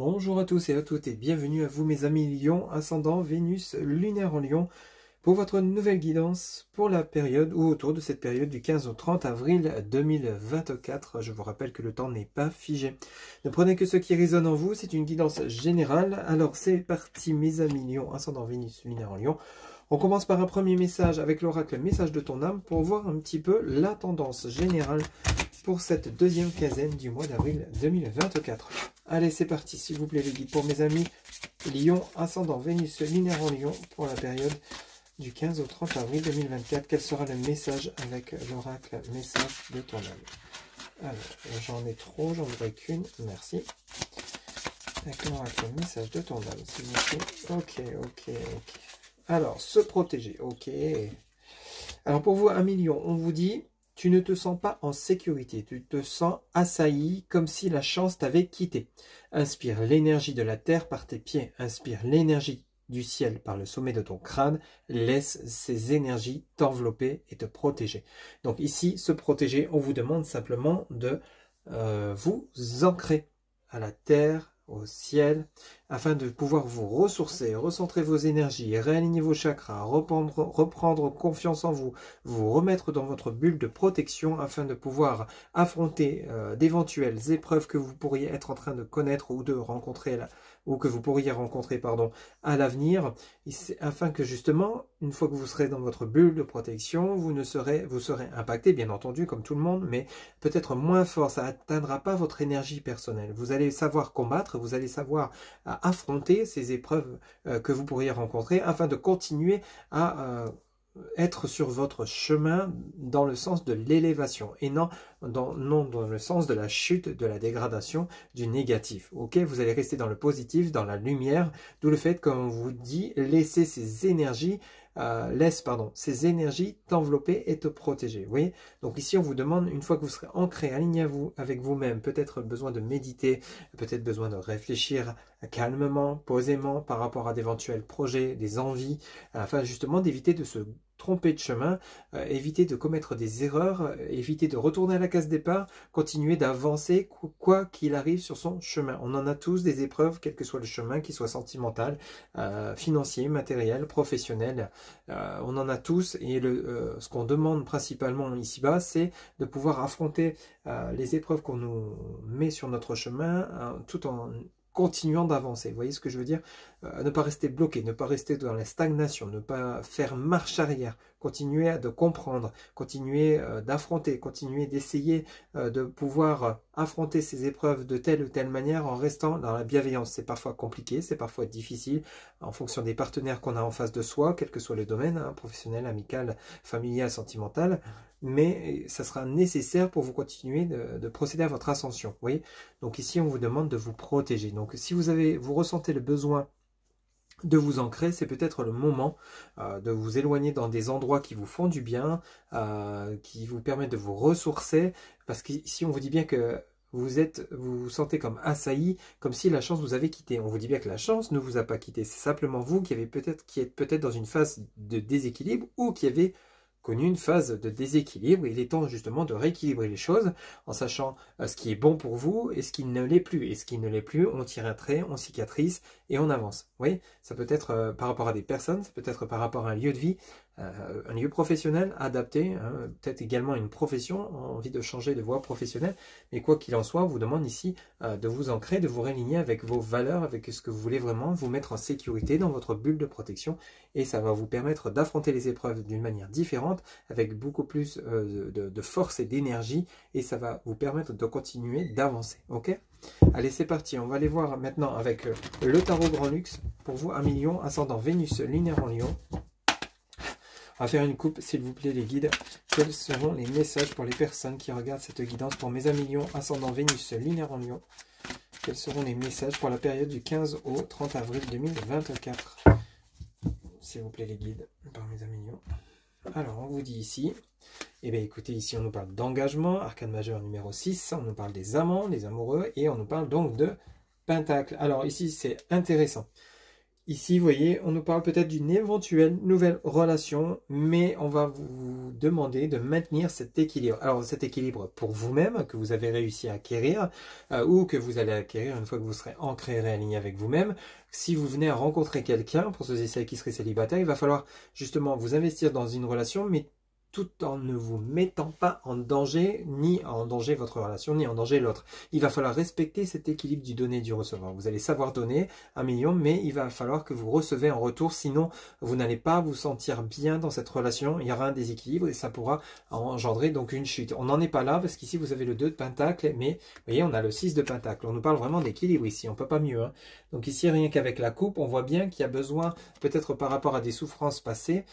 Bonjour à tous et à toutes et bienvenue à vous mes amis Lion, ascendant Vénus lunaire en Lion pour votre nouvelle guidance pour la période ou autour de cette période du 15 au 30 avril 2024. Je vous rappelle que le temps n'est pas figé. Ne prenez que ce qui résonne en vous, c'est une guidance générale. Alors c'est parti mes amis Lion, ascendant Vénus lunaire en Lion. On commence par un premier message avec l'oracle message de ton âme pour voir un petit peu la tendance générale pour cette deuxième quinzaine du mois d'avril 2024. Allez, c'est parti, s'il vous plaît, les guides pour mes amis Lion, ascendant Vénus lunaire en Lion pour la période du 15 au 30 avril 2024. Quel sera le message avec l'oracle message de ton âme? Alors, j'en ai trop, j'en voudrais qu'une, merci. Avec l'oracle message de ton âme, s'il vous plaît. Ok. Alors, se protéger, ok. Alors, pour vous, un million, on vous dit... Tu ne te sens pas en sécurité, tu te sens assailli comme si la chance t'avait quitté. Inspire l'énergie de la terre par tes pieds, inspire l'énergie du ciel par le sommet de ton crâne, laisse ces énergies t'envelopper et te protéger. Donc ici, se protéger, on vous demande simplement de vous ancrer à la terre, au ciel, afin de pouvoir vous ressourcer, recentrer vos énergies, réaligner vos chakras, reprendre confiance en vous, vous remettre dans votre bulle de protection afin de pouvoir affronter d'éventuelles épreuves que vous pourriez être en train de connaître ou de rencontrer ou que vous pourriez rencontrer à l'avenir, afin que justement, une fois que vous serez dans votre bulle de protection, vous serez impacté, bien entendu, comme tout le monde, mais peut-être moins fort, ça n'atteindra pas votre énergie personnelle. Vous allez savoir combattre, vous allez savoir affronter ces épreuves que vous pourriez rencontrer afin de continuer à être sur votre chemin dans le sens de l'élévation et non dans le sens de la chute, de la dégradation, du négatif. Ok, vous allez rester dans le positif, dans la lumière, d'où le fait qu'on vous dit laissez ces énergies ces énergies t'envelopper et te protéger. Vous voyez, donc ici on vous demande, une fois que vous serez ancré, aligné avec vous-même, peut-être besoin de méditer, peut-être besoin de réfléchir calmement, posément par rapport à d'éventuels projets, des envies, afin justement d'éviter de se tromper de chemin, éviter de commettre des erreurs, éviter de retourner à la case départ, continuer d'avancer quoi qu'il arrive sur son chemin. On en a tous des épreuves, quel que soit le chemin, qu'il soit sentimental, financier, matériel, professionnel. On en a tous et ce qu'on demande principalement ici-bas, c'est de pouvoir affronter les épreuves qu'on nous met sur notre chemin tout en continuant d'avancer. Vous voyez ce que je veux dire? Ne pas rester bloqué, ne pas rester dans la stagnation, ne pas faire marche arrière, continuer de comprendre, continuer d'affronter, continuer d'essayer de pouvoir affronter ces épreuves de telle ou telle manière en restant dans la bienveillance. C'est parfois compliqué, c'est parfois difficile en fonction des partenaires qu'on a en face de soi, quel que soit le domaine, professionnel, amical, familial, sentimental, mais ça sera nécessaire pour vous continuer de procéder à votre ascension. Vous voyez? Donc ici, on vous demande de vous protéger. Donc si vous ressentez le besoin de vous ancrer, c'est peut-être le moment de vous éloigner dans des endroits qui vous font du bien, qui vous permettent de vous ressourcer, parce qu'ici on vous dit bien que vous vous sentez comme assailli, comme si la chance vous avait quitté. On vous dit bien que la chance ne vous a pas quitté, c'est simplement vous qui êtes peut-être dans une phase de déséquilibre ou qui avez connu une phase de déséquilibre. Il est temps justement de rééquilibrer les choses en sachant ce qui est bon pour vous et ce qui ne l'est plus. Et ce qui ne l'est plus, on tire un trait, on cicatrise et on avance. Vous voyez, ça peut être par rapport à des personnes, ça peut être par rapport à un lieu de vie, un lieu professionnel adapté, peut-être également une profession, envie de changer de voie professionnelle. Mais quoi qu'il en soit, on vous demande ici de vous ancrer, de vous réaligner avec vos valeurs, avec ce que vous voulez vraiment, vous mettre en sécurité dans votre bulle de protection. Et ça va vous permettre d'affronter les épreuves d'une manière différente, avec beaucoup plus de force et d'énergie. Et ça va vous permettre de continuer d'avancer. Ok ? Allez, c'est parti. On va aller voir maintenant avec le tarot Grand Luxe. Pour vous, un million, ascendant Vénus lunaire en Lion. On va faire une coupe, s'il vous plaît, les guides. Quels seront les messages pour les personnes qui regardent cette guidance pour mes amis Lion, ascendant Vénus lunaire en Lion? Quels seront les messages pour la période du 15 au 30 avril 2024? S'il vous plaît, les guides, par mes amis Lion. Alors, on vous dit ici, eh bien écoutez, ici on nous parle d'engagement, arcane majeur numéro 6, on nous parle des amants, des amoureux, et on nous parle donc de Pentacle. Alors ici, c'est intéressant. Ici, vous voyez, on nous parle peut-être d'une éventuelle nouvelle relation, mais on va vous demander de maintenir cet équilibre. Alors, cet équilibre pour vous-même, que vous avez réussi à acquérir, ou que vous allez acquérir une fois que vous serez ancré et réaligné avec vous-même. Si vous venez à rencontrer quelqu'un, pour ceux et celles qui seraient célibataires, il va falloir justement vous investir dans une relation, mais tout en ne vous mettant pas en danger, ni en danger votre relation, ni en danger l'autre. Il va falloir respecter cet équilibre du donner et du recevoir. Vous allez savoir donner 1 million, mais il va falloir que vous recevez en retour, sinon vous n'allez pas vous sentir bien dans cette relation. Il y aura un déséquilibre et ça pourra engendrer donc une chute. On n'en est pas là, parce qu'ici vous avez le 2 de pentacle, mais vous voyez, on a le 6 de pentacle. On nous parle vraiment d'équilibre ici, on ne peut pas mieux. Hein. Donc ici, rien qu'avec la coupe, on voit bien qu'il y a besoin, peut-être par rapport à des souffrances passées,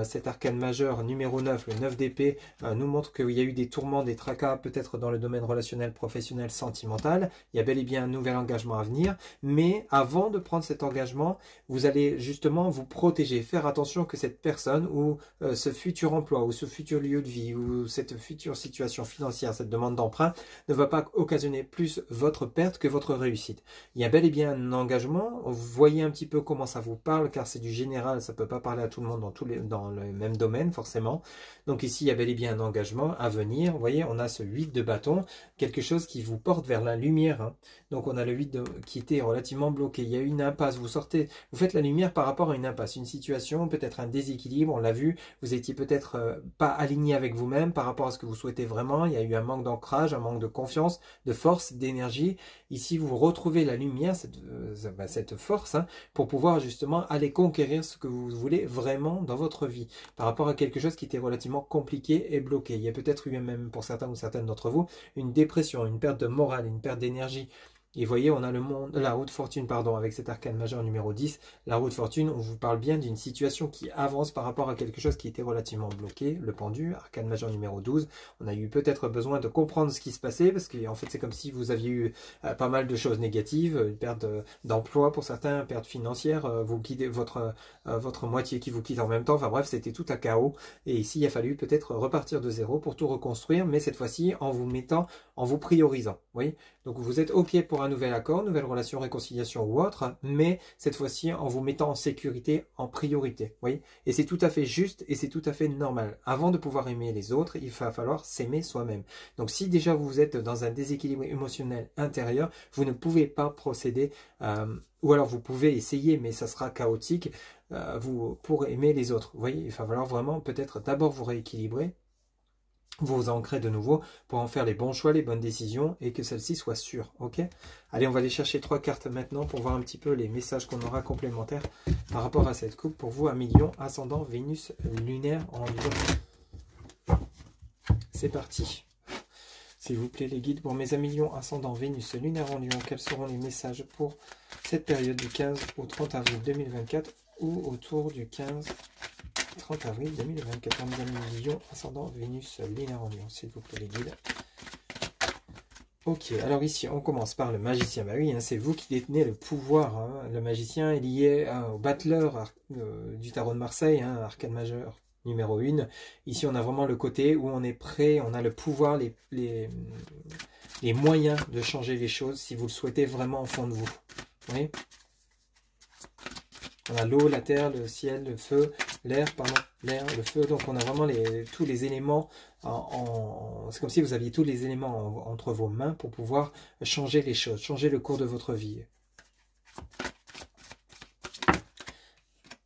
cet arcane majeur numéro 9, le 9 d'épée, nous montre qu'il y a eu des tourments, des tracas, peut-être dans le domaine relationnel, professionnel, sentimental. Il y a bel et bien un nouvel engagement à venir. Mais avant de prendre cet engagement, vous allez justement vous protéger, faire attention que cette personne ou ce futur emploi ou ce futur lieu de vie ou cette future situation financière, cette demande d'emprunt, ne va pas occasionner plus votre perte que votre réussite. Il y a bel et bien un engagement. Vous voyez un petit peu comment ça vous parle, car c'est du général, ça ne peut pas parler à tout le monde dans le même domaine forcément. Donc ici, il y a bel et bien un engagement à venir. Vous voyez, on a ce 8 de bâton, quelque chose qui vous porte vers la lumière. Hein. Donc on a le 8 qui était relativement bloqué. Il y a eu une impasse. Vous faites la lumière par rapport à une impasse, une situation, peut-être un déséquilibre. On l'a vu, vous étiez peut-être pas aligné avec vous-même par rapport à ce que vous souhaitez vraiment. Il y a eu un manque d'ancrage, un manque de confiance, de force, d'énergie. Ici, vous retrouvez la lumière, cette force, hein, pour pouvoir justement aller conquérir ce que vous voulez vraiment dans votre vie, par rapport à quelque chose qui était relativement compliqué et bloqué. Il y a peut-être eu même pour certains ou certaines d'entre vous une dépression, une perte de morale, une perte d'énergie. Et vous voyez, on a la roue de fortune, pardon, avec cet arcane majeur numéro 10. La roue de fortune, on vous parle bien d'une situation qui avance par rapport à quelque chose qui était relativement bloqué. Le pendu, arcane majeur numéro 12. On a eu peut-être besoin de comprendre ce qui se passait, parce qu'en fait, c'est comme si vous aviez eu pas mal de choses négatives, une perte d'emploi pour certains, une perte financière, vous quittez votre moitié qui vous quitte en même temps. Enfin bref, c'était tout à chaos. Et ici, il a fallu peut-être repartir de zéro pour tout reconstruire, mais cette fois-ci, en vous priorisant. Vous voyez ? Donc vous êtes OK pour un nouvel accord, nouvelle relation, réconciliation ou autre, mais cette fois-ci en vous mettant en sécurité, en priorité. Vous voyez ? Et c'est tout à fait juste et c'est tout à fait normal. Avant de pouvoir aimer les autres, il va falloir s'aimer soi-même. Donc si déjà vous êtes dans un déséquilibre émotionnel intérieur, vous ne pouvez pas procéder, ou alors vous pouvez essayer, mais ça sera chaotique, pour aimer les autres. Vous voyez ? Il va falloir vraiment peut-être d'abord vous rééquilibrer, vous ancrer de nouveau pour en faire les bons choix, les bonnes décisions et que celles-ci soient sûres. Ok ? Allez, on va aller chercher 3 cartes maintenant pour voir un petit peu les messages qu'on aura complémentaires par rapport à cette coupe. Pour vous, 1 million, ascendant, Vénus, lunaire en Lion. C'est parti. S'il vous plaît, les guides pour mes 1 million, ascendant, Vénus, lunaire en Lion. Quels seront les messages pour cette période du 15 au 30 avril 2024 ou autour du 15-30 avril 2024, 1 million, ascendant Vénus, lunaire en Lion, s'il vous plaît les guides. Ok, alors ici on commence par le magicien. Bah oui, hein, c'est vous qui détenez le pouvoir. Hein. Le magicien est lié au battleur du tarot de Marseille, hein, arcane majeur numéro 1. Ici on a vraiment le côté où on est prêt, on a le pouvoir, les moyens de changer les choses si vous le souhaitez vraiment au fond de vous. Vous voyez ? On a l'eau, la terre, le ciel, le feu, l'air, le feu. Donc on a vraiment tous les éléments. C'est comme si vous aviez tous les éléments entre vos mains pour pouvoir changer les choses, changer le cours de votre vie.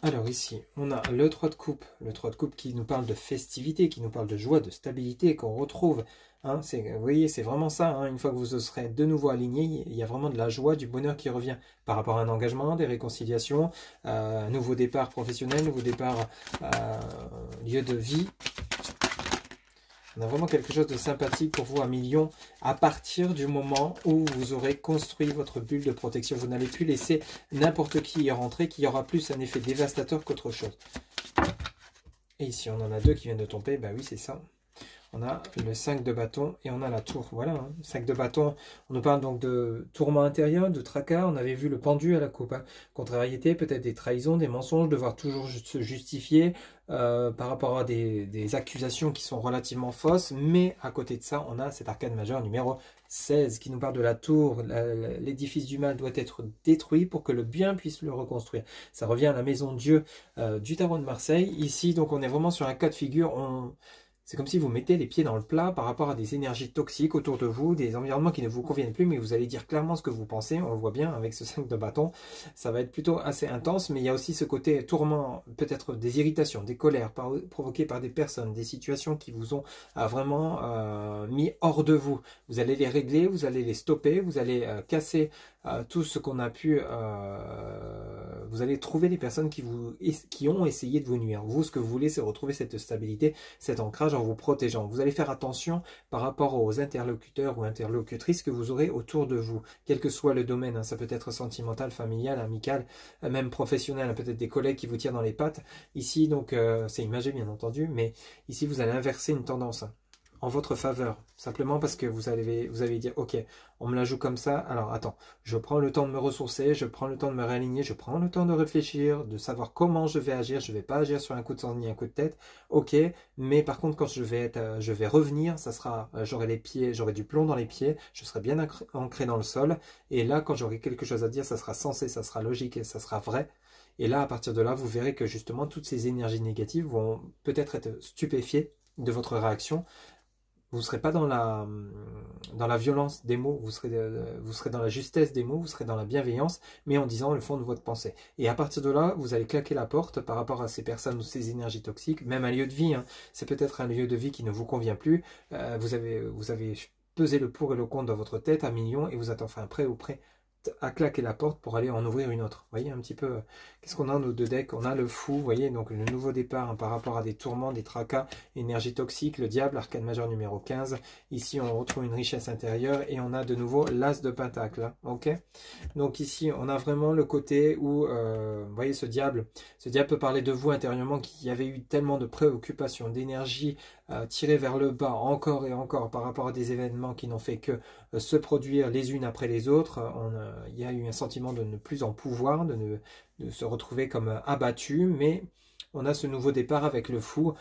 Alors ici, on a le 3 de coupe. Le 3 de coupe qui nous parle de festivité, qui nous parle de joie, de stabilité, qu'on retrouve. Hein, vous voyez, c'est vraiment ça. Hein, une fois que vous serez de nouveau aligné, il y a vraiment de la joie, du bonheur qui revient par rapport à un engagement, des réconciliations, un nouveau départ professionnel, nouveau départ lieu de vie. On a vraiment quelque chose de sympathique pour vous, 1 million, à partir du moment où vous aurez construit votre bulle de protection. Vous n'allez plus laisser n'importe qui y rentrer, qui aura plus un effet dévastateur qu'autre chose. Et ici, on en a 2 qui viennent de tomber. Ben oui, c'est ça. On a le 5 de bâton et on a la tour. Voilà, hein. 5 de bâton, on nous parle donc de tourment intérieur, de tracas. On avait vu le pendu à la coupe. Hein. Contrariété, peut-être des trahisons, des mensonges, devoir toujours se justifier par rapport à des accusations qui sont relativement fausses. Mais à côté de ça, on a cet arcane majeur numéro 16 qui nous parle de la tour. L'édifice du mal doit être détruit pour que le bien puisse le reconstruire. Ça revient à la maison Dieu du tarot de Marseille. Ici, donc, on est vraiment sur un cas de figure. C'est comme si vous mettez les pieds dans le plat par rapport à des énergies toxiques autour de vous, des environnements qui ne vous conviennent plus, mais vous allez dire clairement ce que vous pensez. On le voit bien avec ce 5 de bâton. Ça va être plutôt assez intense, mais il y a aussi ce côté tourment, peut-être des irritations, des colères provoquées par des personnes, des situations qui vous ont vraiment mis hors de vous. Vous allez les régler, vous allez les stopper, vous allez casser tout ce qu'on a pu... vous allez trouver les personnes qui ont essayé de vous nuire. Vous, ce que vous voulez, c'est retrouver cette stabilité, cet ancrage en vous protégeant. Vous allez faire attention par rapport aux interlocuteurs ou interlocutrices que vous aurez autour de vous, quel que soit le domaine. Hein, ça peut être sentimental, familial, amical, même professionnel, peut-être des collègues qui vous tirent dans les pattes. Ici, donc, c'est imagé bien entendu, mais ici, vous allez inverser une tendance en votre faveur, simplement parce que vous allez dire, ok, on me la joue comme ça, alors attends, je prends le temps de me ressourcer, je prends le temps de me réaligner, je prends le temps de réfléchir, de savoir comment je vais agir, je ne vais pas agir sur un coup de sang ni un coup de tête, ok, mais par contre quand je vais revenir, ça sera, j'aurai du plomb dans les pieds, je serai bien ancré dans le sol, et là quand j'aurai quelque chose à dire, ça sera sensé, ça sera logique, et ça sera vrai. Et là, à partir de là, vous verrez que justement, toutes ces énergies négatives vont peut-être être stupéfiées de votre réaction. Vous ne serez pas dans la violence des mots, vous serez dans la justesse des mots, vous serez dans la bienveillance, mais en disant le fond de votre pensée. Et à partir de là, vous allez claquer la porte par rapport à ces personnes ou ces énergies toxiques, même un lieu de vie. Hein. C'est peut-être un lieu de vie qui ne vous convient plus. Vous avez pesé le pour et le contre dans votre tête à millions et vous êtes enfin prêt ou prêt à claquer la porte pour aller en ouvrir une autre. Vous voyez un petit peu, qu'est-ce qu'on a dans nos deux decks? On a le fou, vous voyez, donc le nouveau départ hein, par rapport à des tourments, des tracas, énergie toxique, le diable, arcane majeur numéro 15. Ici, on retrouve une richesse intérieure et on a de nouveau l'as de pentacle. Hein, ok. Donc ici, on a vraiment le côté où, vous voyez, ce diable peut parler de vous intérieurement qui avait eu tellement de préoccupations, d'énergie tirée vers le bas encore et encore par rapport à des événements qui n'ont fait que se produire les unes après les autres. Il y a eu un sentiment de ne plus en pouvoir, de se retrouver comme abattu, mais on a ce nouveau départ avec le fou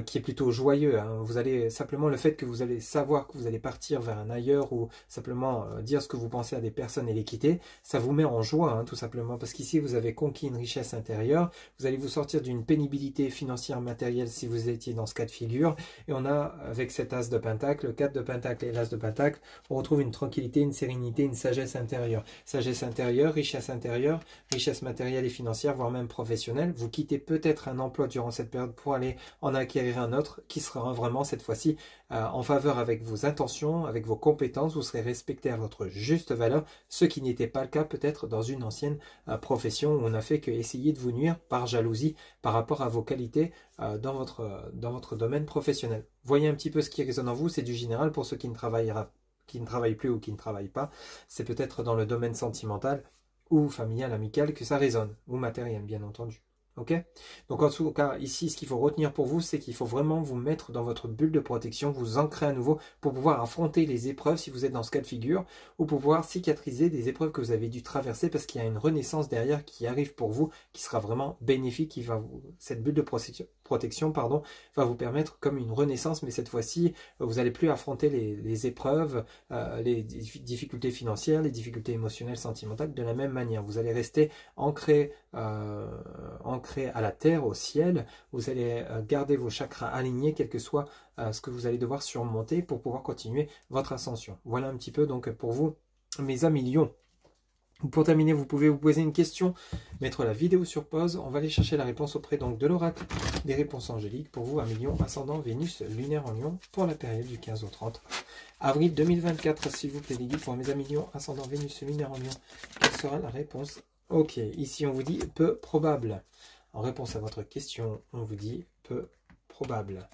qui est plutôt joyeux. Hein. Vous allez simplement le fait que vous allez savoir que vous allez partir vers un ailleurs ou simplement dire ce que vous pensez à des personnes et les quitter, ça vous met en joie hein, tout simplement parce qu'ici vous avez conquis une richesse intérieure, vous allez vous sortir d'une pénibilité financière matérielle si vous étiez dans ce cas de figure et on a avec cet as de pentacle, le 4 de pentacle et l'as de pentacle, on retrouve une tranquillité, une sérénité, une sagesse intérieure, richesse matérielle et financière voire même professionnelle. Vous quittez peut-être un emploi durant cette période pour aller en acquérir un autre qui sera vraiment cette fois-ci en faveur avec vos intentions, avec vos compétences, vous serez respecté à votre juste valeur, ce qui n'était pas le cas peut-être dans une ancienne profession où on n'a fait que essayer de vous nuire par jalousie par rapport à vos qualités dans votre domaine professionnel. Voyez un petit peu ce qui résonne en vous, c'est du général pour ceux qui ne travaillent plus ou qui ne travaillent pas, c'est peut-être dans le domaine sentimental ou familial, amical que ça résonne, ou matériel bien entendu. Ok. Donc en tout cas, ici, ce qu'il faut retenir pour vous, c'est qu'il faut vraiment vous mettre dans votre bulle de protection, vous ancrer à nouveau pour pouvoir affronter les épreuves si vous êtes dans ce cas de figure, ou pour pouvoir cicatriser des épreuves que vous avez dû traverser parce qu'il y a une renaissance derrière qui arrive pour vous, qui sera vraiment bénéfique, cette bulle de protection va vous permettre comme une renaissance, mais cette fois-ci, vous n'allez plus affronter les épreuves, les difficultés financières, les difficultés émotionnelles, sentimentales de la même manière. Vous allez rester ancré à la terre, au ciel, vous allez garder vos chakras alignés, quel que soit ce que vous allez devoir surmonter pour pouvoir continuer votre ascension. Voilà un petit peu donc pour vous, mes amis lions. Pour terminer, vous pouvez vous poser une question, mettre la vidéo sur pause, on va aller chercher la réponse auprès donc de l'oracle des réponses angéliques pour vous, amis lions, ascendant Vénus, lunaire en lion, pour la période du 15 au 30 avril 2024, s'il vous plaît les guides, pour mes amis lions, ascendant Vénus, lunaire en lion, quelle sera la réponse? Ok, ici on vous dit peu probable. En réponse à votre question, on vous dit peu probable.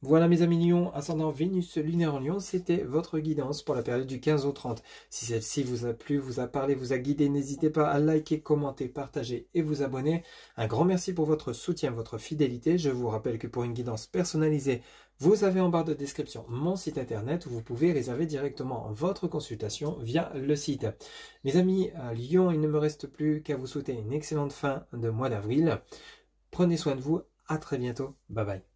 Voilà mes amis Lion, ascendant Vénus lunaire en Lion, c'était votre guidance pour la période du 15 au 30. Si celle-ci vous a plu, vous a parlé, vous a guidé, n'hésitez pas à liker, commenter, partager et vous abonner. Un grand merci pour votre soutien, votre fidélité. Je vous rappelle que pour une guidance personnalisée, vous avez en barre de description mon site internet où vous pouvez réserver directement votre consultation via le site. Mes amis Lion, il ne me reste plus qu'à vous souhaiter une excellente fin de mois d'avril. Prenez soin de vous, à très bientôt, bye bye.